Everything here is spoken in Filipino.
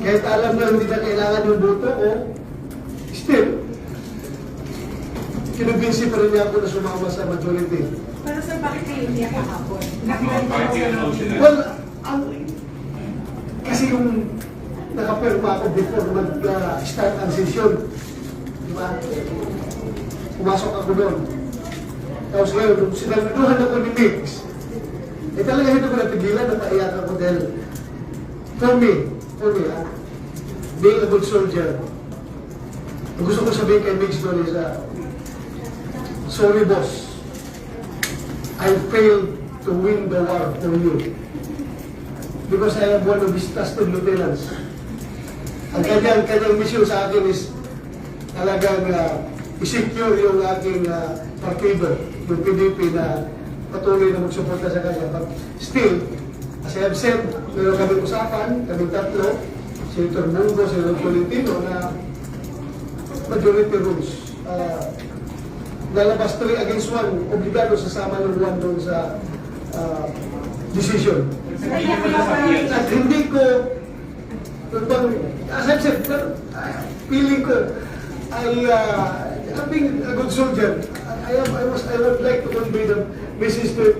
Kahit alam na hindi na kailangan yung boto ko, still, kinubinsi pa rin niya ako na sumama sa majority. Pero sir, bakit kayo hindi kahapon? Well, kasi yung nakapirma ako before mag-start ang session, di ba? Pumasok ako doon. Tapos ngayon, nung sinaluduhan ako ni Mix, talaga hindi ko napigilan na paiyak ako dahil for me, being a good soldier, ang gusto ko sabihin kay Mix doon is, sorry boss, I failed to win the war for you. Because I am one of his trusted lieutenants. Ang kanyang mission sa akin is talagang i-secure yung aking partido, yung PDP na patuloy na magsuporta sa kanya. But still, as I have said, meron kami usapan, kami tatlo, Senator Mungo, Senator Tolentino, na majority rules. Lalabas 3 against 1, obligado sasama ng 1 doon sa decision. At hindi ko, as I've said, feeling ko, being a good soldier, I would like to convey the message to it.